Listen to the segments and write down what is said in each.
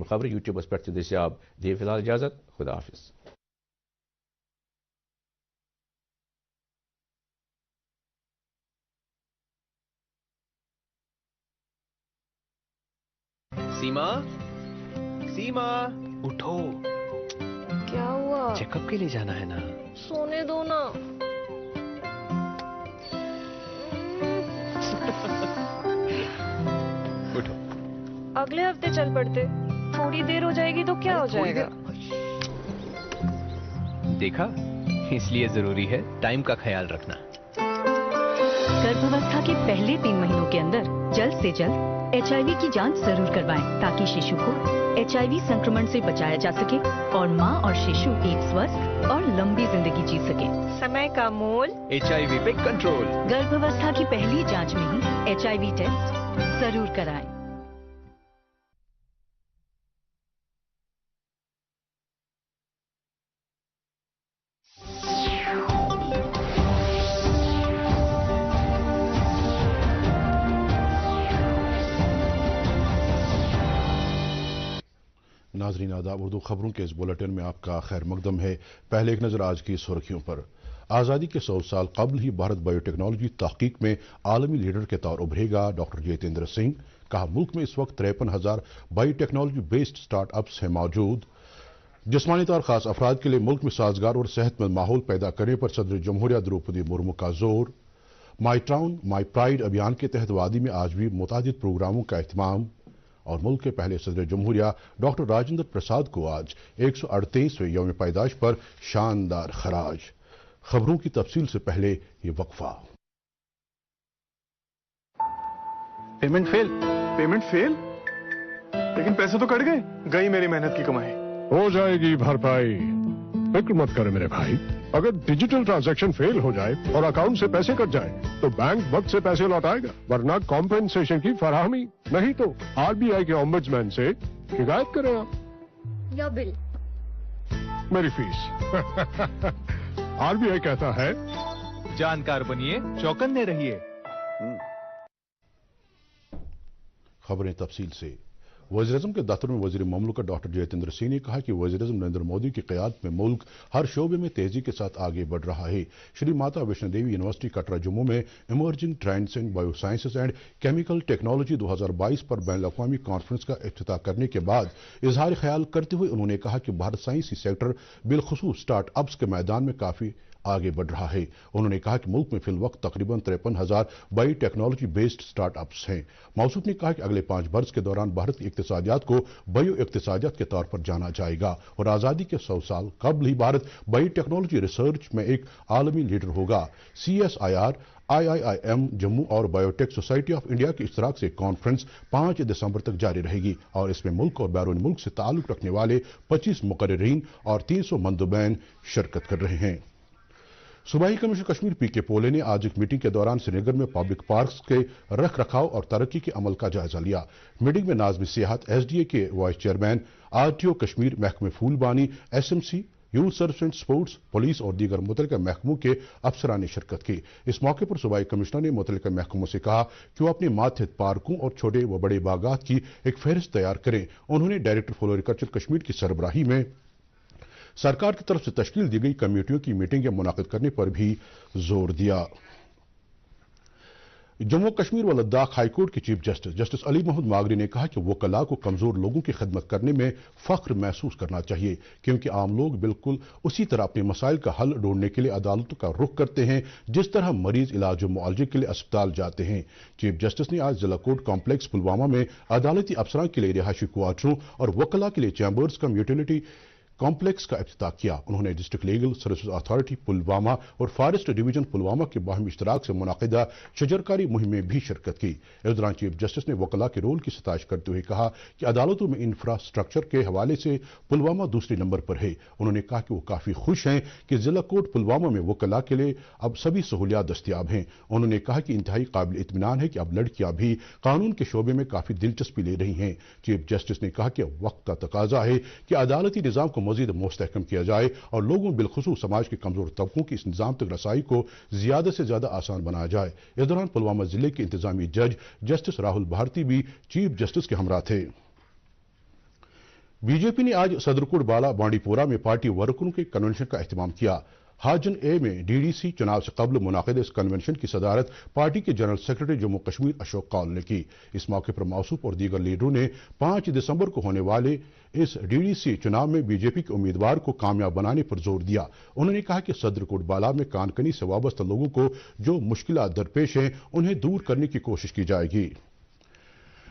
خبر یوٹیوبس پہ دستیاب دی فی الحال اجازت خدا حافظ سیما سیما اٹھو کیا ہوا؟ چیک اپ کے لیے جانا ہے نا. سونے دو نا. اٹھو. اگلے ہفتے چل پڑتے. تھوڑی دیر ہو جائے گی تو کیا ہو جائے گا؟ دیکھا، اس لیے ضروری ہے ٹائم کا خیال رکھنا. گربھاوستھا کے پہلے 3 مہینوں کے اندر جلد سے جلد HIV کی جانچ ضرور کروائیں تاکہ شیشو کو HIV संक्रमण سے بچایا جا سکے اور ماں اور شیشو ایک स्वस्थ اور لمبی زندگی جی سکے. سمے کا مول HIV پہ کنٹرول. گربھاوستھا کی پہلی جانچ میں ہی HIV ٹیسٹ ضرور کرائیں. ناظرین آداب، اردو خبروں کے اس بلیٹن میں آپ کا خیر مقدم ہے. پہلے ایک نظر آج کی سرخیوں پر. آزادی کے 100 سال قبل ہی بھارت بائیو ٹیکنالوجی تحقیق میں عالمی لیڈر کے طور ابھرے گا. ڈاکٹر جتیندر سنگھ. کہا ملک میں اس وقت 53,000 bio technology based start ups ہیں موجود. جسمانی طور خاص افراد کے لیے ملک میں سازگار اور صحت مند ماحول پیدا کرنے پر صدر جمہوریہ دروپدی مرمو کا زور. مائی ٹاؤن مائی پرائیڈ ابھیان کے تحت وادی میں آج بھی متعدد پروگراموں کا اہتمام. اور ملک کے پہلے صدر جمہوریہ ڈاکٹر راجندر پرساد کو آج 138ویں یوم پیدائش پر شاندار خراج. خبروں کی تفصیل سے پہلے یہ وقفہ. پیمنٹ فیل؟ لیکن پیسے تو کٹ گئے. گئی میری محنت کی کمائی. ہو جائے گی بھرپائی، فکر مت کرے میرے بھائی. اگر ڈیجیٹل ٹرانزیکشن فیل ہو جائے اور اکاؤنٹ سے پیسے کٹ جائے تو بینک وقت سے پیسے لوٹائے گا، ورنہ کمپنسیشن کی فراہمی. نہیں تو RBI کے ombudsman سے شکایت کریں آپ. یا بل میری فیس. RBI کہتا ہے جانکار بنیے، چوکنے رہیے. خبریں تفصیل سے. وزیراعظم کے دفتر میں وزیر مملکت ڈاکٹر جتیندر سنگھ نے کہا کہ وزیراعظم نریندر مودی کی قیادت میں ملک ہر شعبے میں تیزی کے ساتھ آگے بڑھ رہا ہے. شری ماتا ویشنو دیوی یونیورسٹی کٹرا جموں میں emerging trends in bio sciences and chemical technology 2022 پر بین الاقوامی کانفرنس کا افتتاح کرنے کے بعد اظہار خیال کرتے ہوئے انہوں نے کہا کہ بھارت سائنسی سیکٹر بالخصوص سٹارٹ اپس کے میدان میں کافی آگے بڑھ رہا ہے. انہوں نے کہا کہ ملک میں فی الوقت تقریباً 53,000 bio technology based start ups ہیں. موصوف نے کہا کہ اگلے 5 برس کے دوران بھارت کی اقتصادیات کو بائیو اقتصادیات کے طور پر جانا جائے گا اور آزادی کے 100 سال قبل ہی بھارت بائیو ٹیکنالوجی ریسرچ میں ایک عالمی لیڈر ہوگا. CSIR IIM جموں اور بایوٹیک سوسائٹی آف انڈیا کے اشتراک سے کانفرنس 5 دسمبر تک جاری رہے گی اور اس میں ملک اور بیرون ملک سے تعلق رکھنے والے 25 مقررین اور 300 مندوبین شرکت کر رہے ہیں. صوبائی کمیشنر کشمیر PK پولے نے آج ایک میٹنگ کے دوران سری نگر میں پبلک پارکس کے رکھ رکھاؤ اور ترقی کے عمل کا جائزہ لیا. میٹنگ میں ناظم سیاحت SDA کے وائس چیئرمین RTO کشمیر، محکمہ پھول بانی، SMC، youth service and sports, police اور دیگر متعلقہ محکموں کے افسران نے شرکت کی. اس موقع پر صوبائی کمشنر نے متعلقہ محکموں سے کہا کہ وہ اپنے ماتحت پارکوں اور چھوٹے و بڑے باغات کی ایک فہرست تیار کریں. انہوں نے ڈائریکٹر فلوریکلچر کشمیر کی سربراہی میں سرکار کی طرف سے تشکیل دی گئی کمیٹیوں کی میٹنگیں منعقد کرنے پر بھی زور دیا. جموں کشمیر و لداخ ہائی کورٹ کے چیف جسٹس علی محمد ماگری نے کہا کہ وکلاء کو کمزور لوگوں کی خدمت کرنے میں فخر محسوس کرنا چاہیے کیونکہ عام لوگ بالکل اسی طرح اپنے مسائل کا حل ڈھونڈنے کے لیے عدالتوں کا رخ کرتے ہیں جس طرح مریض علاج و معالجے کے لیے اسپتال جاتے ہیں. چیف جسٹس نے آج ضلع کورٹ کمپلیکس پلوامہ میں عدالتی افسران کے لیے رہائشی کوارٹروں اور وکلاء کے لیے چیمبرز کم یوٹیلیٹی کمپلیکس کا افتتاح کیا. انہوں نے district legal services authority Pulwama اور فارسٹ ڈویژن پلوامہ کے باہمی اشتراک سے منعقدہ شجرکاری مہم میں بھی شرکت کی. اس دوران چیف جسٹس نے وکلاء کے رول کی ستائش کرتے ہوئے کہا کہ عدالتوں میں انفراسٹرکچر کے حوالے سے پلوامہ دوسرے نمبر پر ہے. انہوں نے کہا کہ وہ کافی خوش ہیں کہ ضلع کورٹ پلوامہ میں وکلاء کے لیے اب سبھی سہولیات دستیاب ہیں. انہوں نے کہا کہ انتہائی قابل اطمینان ہے کہ اب لڑکیاں بھی قانون کے شعبے میں کافی دلچسپی لے رہی ہیں. چیف جسٹس نے کہا کہ وقت کا تقاضا ہے کہ عدالتی نظام کو مزید مستحکم کیا جائے اور لوگوں بالخصوص سماج کے کمزور طبقوں کی اس نظام تک رسائی کو زیادہ سے زیادہ آسان بنایا جائے. اس دوران پلوامہ ضلع کے انتظامی جج جسٹس راہل بھارتی بھی چیف جسٹس کے ہمراہ تھے. बीजेपी ने आज सदरकोट बाला बांडीपोरा में पार्टी वर्करों के कन्वेंशन का एहतमाम किया। हाजन ए में डीडीसी चुनाव से कबल मुनाकिद इस कन्वेंशन की सदारत पार्टी के जनरल सेक्रेटरी जम्मू कश्मीर अशोक कौल ने की। इस मौके पर मौसूफ और दीगर लीडरों ने 5 दिसंबर को होने वाले इस डीडीसी चुनाव में बीजेपी के उम्मीदवार को कामयाब बनाने पर जोर दिया। उन्होंने कहा कि सदरकोट बाला में कानकनी से वाबस्ता लोगों को जो मुश्किलात दरपेश हैं उन्हें दूर करने की कोशिश की जाएगी।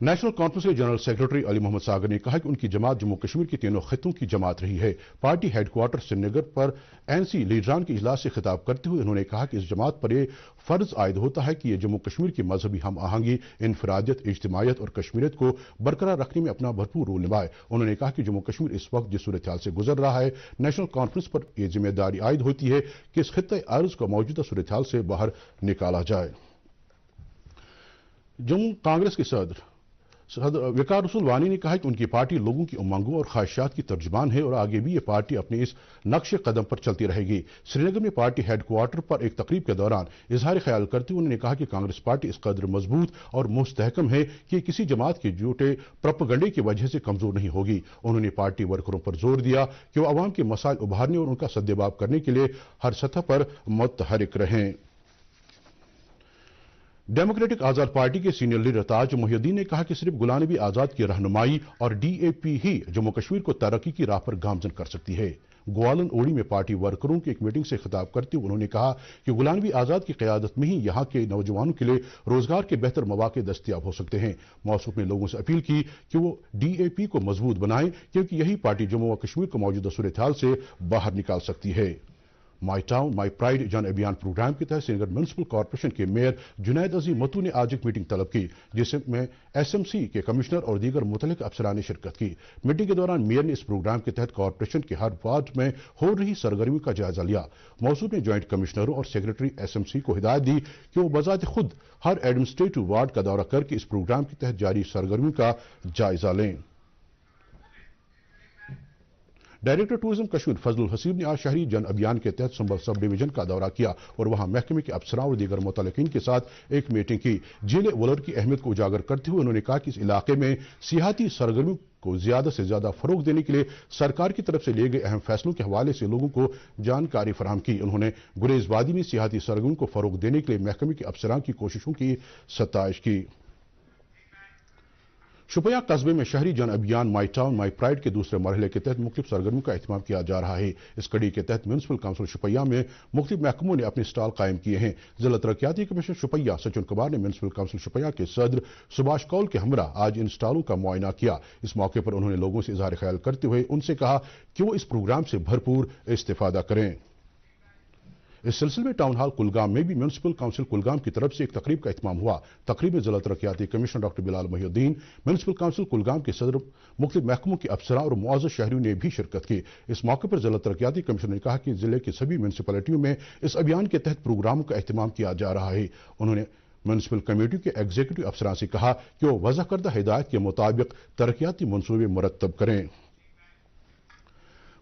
नेशनल कॉन्फ्रेंस के जनरल सेक्रेटरी अली मोहम्मद सागर ने कहा कि उनकी जमात जम्मू कश्मीर के तीनों खित्तों की जमात रही है। पार्टी हेडक्वार्टर श्रीनगर पर एनसी लीडरान के इजलास से खिताब करते हुए उन्होंने कहा कि इस जमात पर यह फर्ज आयद होता है कि ये जम्मू कश्मीर की मजहबी हम आहंगी, इनफरादियत, इज्तिमायत और कश्मीरियत को बरकरार रखने में अपना भरपूर रोल निभाए। उन्होंने कहा कि जम्मू कश्मीर इस वक्त जिस सूरत हाल से गुजर रहा है, नेशनल कॉन्फ्रेंस पर यह जिम्मेदारी आयद होती है कि इस खित्ते अर्ज को मौजूदा सूरत हाल से बाहर निकाला जाए। जम्मू कांग्रेस के सदर वकार रसूल वानी ने कहा कि उनकी पार्टी लोगों की उमंगों और ख्वाहिशात की तर्जुमान है और आगे भी ये पार्टी अपने इस नक्शे कदम पर चलती रहेगी। श्रीनगर में पार्टी हेडक्वार्टर पर एक तकरीब के दौरान इजहार ख्याल करते हुए उन्होंने कहा कि कांग्रेस पार्टी इस कदर मजबूत और मुस्तहकम है कि किसी जमात के झूठे प्रोपेगेंडे की वजह से कमजोर नहीं होगी। उन्होंने पार्टी वर्करों पर जोर दिया कि वो अवाम के मसाइल उभारने और उनका सद्देबाब करने के लिए हर सतह पर मुतहरिक रहें। डेमोक्रेटिक आजाद पार्टी के सीनियर लीडर ताज मोहिउद्दीन ने कहा कि सिर्फ गुलाम नबी आजाद की रहनुमाई और डीएपी ही जम्मू कश्मीर को तरक्की की राह पर गामजन कर सकती है। ग्वालन ओडी में पार्टी वर्करों की एक मीटिंग से खिताब करते हुए उन्होंने कहा कि गुलाम नबी आजाद की क़यादत में ही यहाँ के नौजवानों के लिए रोजगार के बेहतर मौके दस्तयाब हो सकते हैं। मौसूफ ने लोगों से अपील की कि वो डीएपी को मजबूत बनाएं क्योंकि यही पार्टी जम्मू व कश्मीर को मौजूदा सूरत हाल से बाहर निकाल सकती है। माई टाउन माई प्राइड जन अभियान प्रोग्राम के तहत श्रीनगर म्यूनिसिपल कॉर्पोरेशन के मेयर जुनैद अजीम मतू ने आज एक मीटिंग तलब की जिसमें एसएमसी के कमिश्नर और दीगर मुतल्लिक अफसरान ने शिरकत की। मीटिंग के दौरान मेयर ने इस प्रोग्राम के तहत कॉर्पोरेशन के हर वार्ड में हो रही सरगर्मियों का जायजा लिया। मौसूफ ने ज्वाइंट कमिश्नरों और सेक्रेटरी एसएमसी को हिदायत दी कि वो बजाते खुद हर एडमिनिस्ट्रेटिव वार्ड का दौरा करके इस प्रोग्राम के तहत जारी सरगर्मियों का जायजा लें। डायरेक्टर टूरिज्म कश्मीर फजलुल हसीब ने आज शहरी जन अभियान के तहत संभल सब डिवीजन का दौरा किया और वहां महकमे के अफसरान और दीगर मुतल्लिकीन के साथ एक मीटिंग की। झील वुलर की अहमियत को उजागर करते हुए उन्होंने कहा कि इस इलाके में सियाहती सरगर्मियों को ज्यादा से ज्यादा फरोग देने के लिए सरकार की तरफ से लिए गए अहम फैसलों के हवाले से लोगों को जानकारी फराहम की। उन्होंने गुरेज वादी में सियाहती सरगर्मियों को फरोग देने के लिए महकमे के अफसरान की कोशिशों की सताइश की। शुपिया कस्बे में शहरी जन अभियान माई टाउन माई प्राइड के दूसरे मरहले के तहत मुख्तलिफ सरगर्मियों का एहतमाम किया जा रहा है। इस कड़ी के तहत म्यूनिसिपल काउंसिल शुपिया में मुख्तलिफ महकमों ने अपने स्टॉल कायम किए हैं। जिला तरक्याती कमिश्नर शुपिया सचिन कुमार ने म्यूनिसिपल काउंसिल शुपिया के सदर सुभाष कौल के हमरा आज इन स्टॉलों का मुआयना किया। इस मौके पर उन्होंने लोगों से इजहार ख्याल करते हुए उनसे कहा कि वो इस प्रोग्राम से भरपूर इस्तेफादा करें। इस सिलसिले में टाउन हॉल कुलगाम में भी म्यूनिसिपल काउंसिल कुलगाम की तरफ से एक तकरीब का एहतमाम हुआ। तकरीब में जिला तरक्याती commissioner doctor Bilal Mohiuddin, municipal council Kulgam के सदर, मुख्तलिफ महकमों के अफसरान और मुआज़्ज़ज़ शहरियों ने भी शिरकत की। इस मौके पर जिला तरक्याती कमिश्नर ने कहा कि जिले की सभी म्यूनिसिपैलिटियों में इस अभियान के तहत प्रोग्रामों का एहतमाम किया जा रहा है। उन्होंने म्यूनिसिपल कमेटी के एग्जीक्यूटिव अफसरान से कहा कि वो वज़ा करदा हिदायत के मुताबिक तरक्याती मंसूबे मुरतब करें।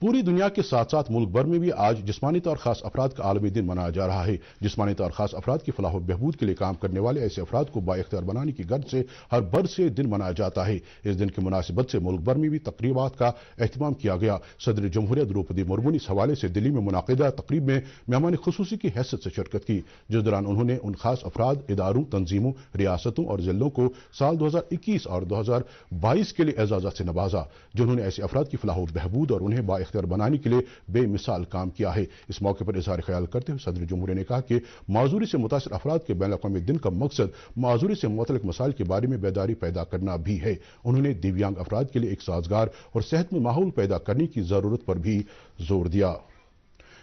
पूरी दुनिया के साथ साथ मुल्क भर में भी आज जिस्मानी तौर खास अफराद का आलमी दिन मनाया जा रहा है। जिस्मानी तौर खास अफराद की फलाह बहबूद के लिए काम करने वाले ऐसे अफराद को बाइख्तियार बनाने की गर्ज से हर बर से दिन मनाया जाता है। इस दिन की मुनासिबत से मुल्क भर में भी तकरीबात का एहतमाम किया गया। सदर जमहूरिया द्रौपदी मुर्मू ने इस हवाले से दिल्ली में मुनाकिदा तकरीब में मेहमान खुसूसी की हैसियत से शिरकत की, जिस दौरान उन्होंने उन खास अफराद, इदारों, तंजीमों, रियासतों और जिलों को साल 2021 और 2022 के लिए एजाज़त से नवाजा जिन्होंने ऐसे अफराद की फलाह बहबूद और उन्हें बाइख्तियार बनाने के लिए बेमिसाल काम किया है। इस मौके पर इजहार ख्याल करते हुए सदर जमहूरिया ने कहा कि माजूरी से मुतासिर अफराद के बैन अक़वामी दिन का मकसद माजूरी से मुतल्लिक़ मसाइल के बारे में बेदारी पैदा करना भी है। उन्होंने दिव्यांग अफराद के लिए एक साजगार और सेहतमंद माहौल पैदा करने की जरूरत पर भी जोर दिया।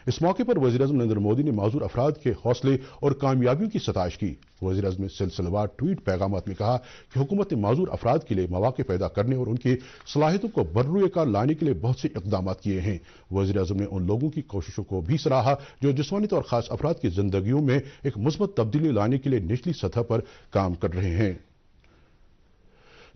इस मौके पर वज़ीर-ए-आज़म नरेंद्र मोदी ने माजूर अफराद के हौसले और कामयाबियों की सताइश की। वज़ीर-ए-आज़म ने सिलसिलेवार ट्वीट पैगामात में कहा कि हुकूमत ने माजूर अफराद के लिए मौके पैदा करने और उनकी सलाहियतों को बर्रुएकार लाने के लिए बहुत से इक़दाम किए हैं। वज़ीर-ए-आज़म ने उन लोगों की कोशिशों को भी सराहा जो जिस्मानी तौर खास अफराद की जिंदगियों में एक मुस्बत तब्दीली लाने के लिए निचली सतह पर काम कर रहे हैं।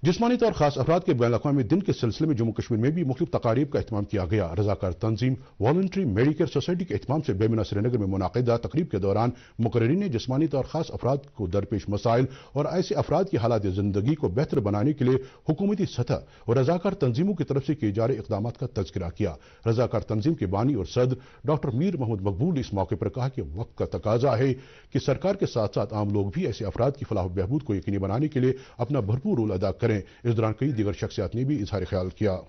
जिस्मानी तौर खास अफराद के बैन अक़वामी दिन के सिलसिले में जम्मू कश्मीर में भी मुख्तलिफ तकारीब का एहतमाम किया गया। रजाकार तंजीम वॉलंटरी मेडिकेयर सोसाइटी के एहतमाम से बेमिना श्रीनगर में मुनाकिदा तकरीब के दौरान मुकर्रिरीन ने जिस्मानी तौर खास अफराद को दरपेश मसाइल और ऐसे अफराद की हालात ज़िंदगी को बेहतर बनाने के लिए हुकूमती सतह और रजाकार तंजीमों की तरफ से किए जा रहे इक़दाम का तज़किरा किया। रजाकार तंजीम के बानी और सदर डॉक्टर मीर मोहम्मद मकबूल ने इस मौके पर कहा कि वक्त का तकाजा है कि सरकार के साथ साथ आम लोग भी ऐसे अफराद की फलाह बहबूद को यकीनी बनाने के लिए अपना भरपूर रोल अदा करें। इस दौरान कई दीगर शख्सियात ने भी इजहार ख्याल किया।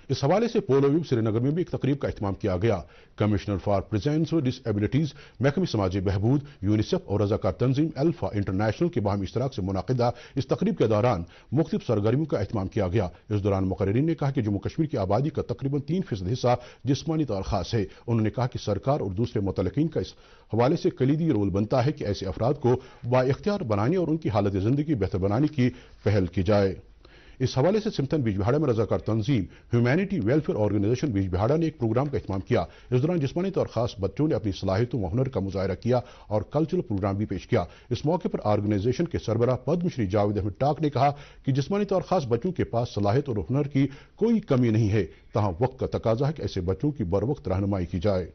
इस हवाले से पोलो व्यूब श्रीनगर में भी एक तकरीब का एहतमाम किया गया। कमिश्नर फॉर प्रेजेंस और डिसेबिलिटीज, महकमे समाजी बहबूद, यूनिसेफ और रजाकार तंजीम अल्फा इंटरनेशनल के बाहमी इश्तराक से मुनाकिदा इस तकरीब के दौरान मुख्तलिफ सरगर्मियों का एहतमाम किया गया। इस दौरान मुकर्रिरीन ने कहा कि जम्मू कश्मीर की आबादी का तकरीबन 3% हिस्सा जिस्मानी तौर खास है। उन्होंने कहा कि सरकार और दूसरे मुतलकीन का इस हवाले से कलीदी रोल बनता है कि ऐसे अफराद को बाइख्तियार बनाने और उनकी हालत ज़िंदगी बेहतर बनाने की पहल की जाए। इस हवाले से सिमथन बीजबिहाड़ा में रजाकार तंजीम ह्यूमैनिटी वेलफेयर ऑर्गेनाइजेशन बीजबिहाड़ा ने एक प्रोग्राम का एहतमाम किया। इस दौरान जिस्मानी तौर खास बच्चों ने अपनी सलाहियतों व हुनर का मुजाहरा किया और कल्चरल प्रोग्राम भी पेश किया। इस मौके पर ऑर्गेनाइजेशन के सरबराह पद्मश्री जावेद अहमद टाक ने कहा कि जिस्मानी तौर खास बच्चों के पास सलाहियत और हुनर की कोई कमी नहीं है, तहाँ वक्त का तकाजा है कि ऐसे बच्चों की बर वक्त रहनुमाई की जाए।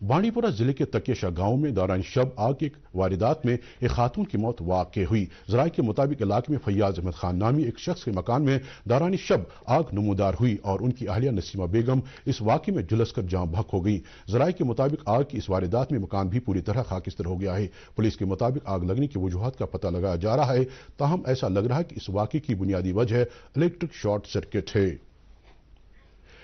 बांडीपुरा जिले के तकियाशाह गांव में दौरान शब आग की वारदात में एक खातून की मौत वाक़ हुई। ज़राए के मुताबिक इलाके में फैयाज अहमद खान नामी एक शख्स के मकान में दौरान शब आग नमूदार हुई और उनकी अहलिया नसीमा बेगम इस वाक़े में झुलसकर जाँ बहक हो गई। ज़राए के मुताबिक आग की इस वारदात में मकान भी पूरी तरह खाकिस्तर हो गया है। पुलिस के मुताबिक आग लगने की वजूहात का पता लगाया जा रहा है, ताहम ऐसा लग रहा है कि इस वाक़े की बुनियादी वजह इलेक्ट्रिक शॉर्ट सर्किट है।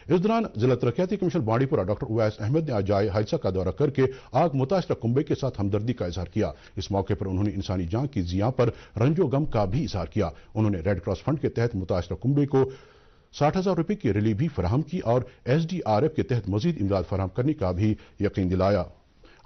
इस दौरान जिला तरक्याती कमिश्नर बांडीपुरा डॉक्टर उवैस अहमद ने आज जाए हादसा का दौरा करके आग मुतासरा कुंबे के साथ हमदर्दी का इजहार किया। इस मौके पर उन्होंने इंसानी जान की जिया पर रंजो गम का भी इजहार किया। उन्होंने रेड क्रॉस फंड के तहत मुतासरा कुंबे को 60,000 रुपये की रिलीफ भी फराहम की और SDRF के तहत मजीद इमदाद फराहम करने का भी यकीन दिलाया।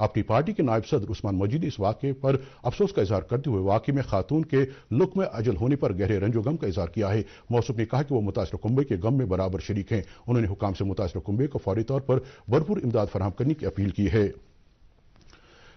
अपनी पार्टी के नायब सदर उस्मान मजीद ने इस वाक़े पर अफसोस का इजहार करते हुए वाक़े में खातून के लुक में अजल होने पर गहरे रंजो गम का इजहार किया है। मौसूफ ने कहा कि वो मुतासरा कुंबे के गम में बराबर शरीक हैं। उन्होंने हुकाम से मुतासरा कुंबे को फौरी तौर पर भरपूर इमदाद फराहम करने की अपील की है।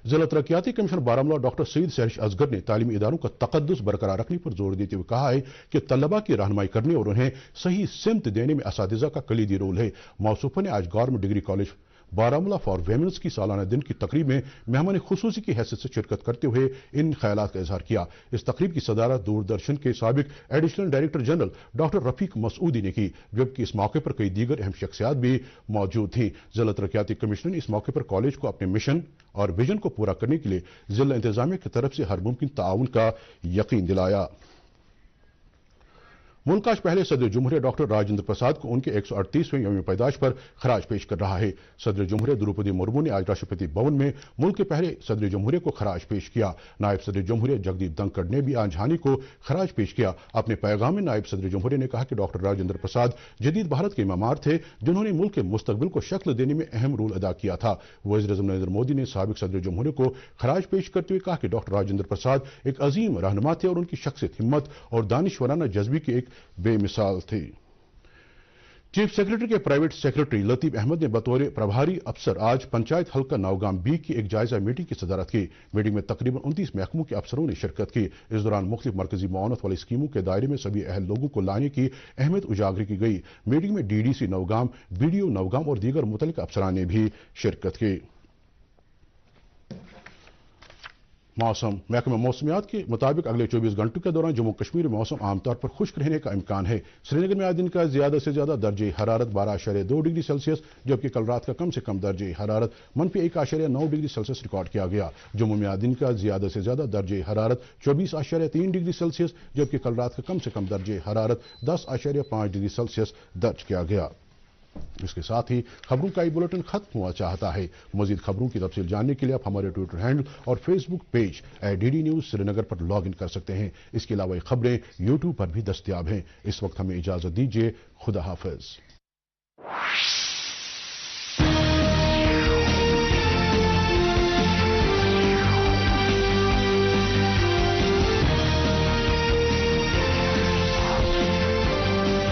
जिला तरक्याती कमिश्नर बारामूला डॉक्टर सईद सहरिश असगर ने तालीमी इदारों का तकद्दुस बरकरार रखने पर जोर देते हुए कहा है कि तलबा की रहनुमाई करने और उन्हें सही सिमत देने में असातिज़ा का कलीदी रोल है। मौसूफा ने आज government degree college Baramulla for women's की सालाना दिन की तकरीब में मेहमान खुसूसी की हैसियत से शिरकत करते हुए इन ख्यालात का इजहार किया। इस तकरीब की सदारत दूरदर्शन के साबिक additional director general doctor Rafiq Masoodi ने की, जबकि इस मौके पर कई दीगर अहम शख्सियात भी मौजूद थीं। जिला तरक्याती कमिश्नर ने इस मौके पर कॉलेज को अपने मिशन और विजन को पूरा करने के लिए जिला इंतजामिया की तरफ से हर मुमकिन ताउन का यकीन दिलाया। मुल्क आज पहले सदर जमहूरिया डॉक्टर राजेंद्र प्रसाद को उनके 138वें यौम पैदाइश पर खराज पेश कर रहा है। सदर जमहूरिया द्रौपदी मुर्मू ने आज राष्ट्रपति भवन में मुल्क के पहले सदर जमहूरिया को खराज पेश किया। नायब सदर जमहूरिया जगदीप धनखड़ ने भी आज हानि को खराज पेश किया। अपने पैगाम में नायब सदर जमहूरिया ने कहा कि डॉक्टर राजेंद्र प्रसाद जदीद भारत के मामार थे, जिन्होंने मुल्क के मुस्तकबिल को शक्ल देने में अहम रोल अदा किया था। वज़ीर-ए-आज़म नरेंद्र मोदी ने साबिक सदर जमहूरिया को खराज पेश करते हुए कहा कि डॉक्टर राजेंद्र प्रसाद एक अजीम रहनुमा थे और उनकी शख्सियत, हिम्मत और दानिशवराना जज्बे की एक बेमिसाल थी। चीफ सेक्रेटरी के प्राइवेट सेक्रेटरी लतीफ अहमद ने बतौर प्रभारी अफसर आज पंचायत हल्का नौगाम बी की एक जायजा मीटिंग की सदारत की। मीटिंग में तकरीबन 29 महकमों के अफसरों ने शिरकत की। इस दौरान मुख्तलिफ मरकजी मुआवनत वाली स्कीमों के दायरे में सभी अहल लोगों को लाने की अहमियत उजागर की गई। मीटिंग में DDC नौगाम, BDO नौगाम और दीगर मुतल्लिक अफसरान ने भी शिरकत की। मौसम महकमा मौसमियात के मुताबिक अगले 24 घंटों के दौरान जम्मू कश्मीर में मौसम आमतौर पर खुश्क रहने का इम्कान है। श्रीनगर में आज दिन का ज्यादा से ज्यादा दर्जे हरारत 12.2 डिग्री सेल्सियस, जबकि कल रात का कम से कम दर्जे हरारत -1.9 डिग्री सेल्सियस रिकॉर्ड किया गया। जम्मू में आज दिन का ज्यादा से ज्यादा दर्जे हरारत 24.3 डिग्री सेल्सियस, जबकि कल रात का कम से कम दर्जे हरारत 10.5 डिग्री सेल्सियस दर्ज किया गया। इसके साथ ही खबरों का ये बुलेटिन खत्म हुआ चाहता है। मजीद खबरों की तफसील जानने के लिए आप हमारे ट्विटर हैंडल और Facebook page DD news Srinagar पर लॉग इन कर सकते हैं। इसके अलावा ये खबरें यूट्यूब पर भी दस्तयाब हैं। इस वक्त हमें इजाजत दीजिए। खुदा हाफिज।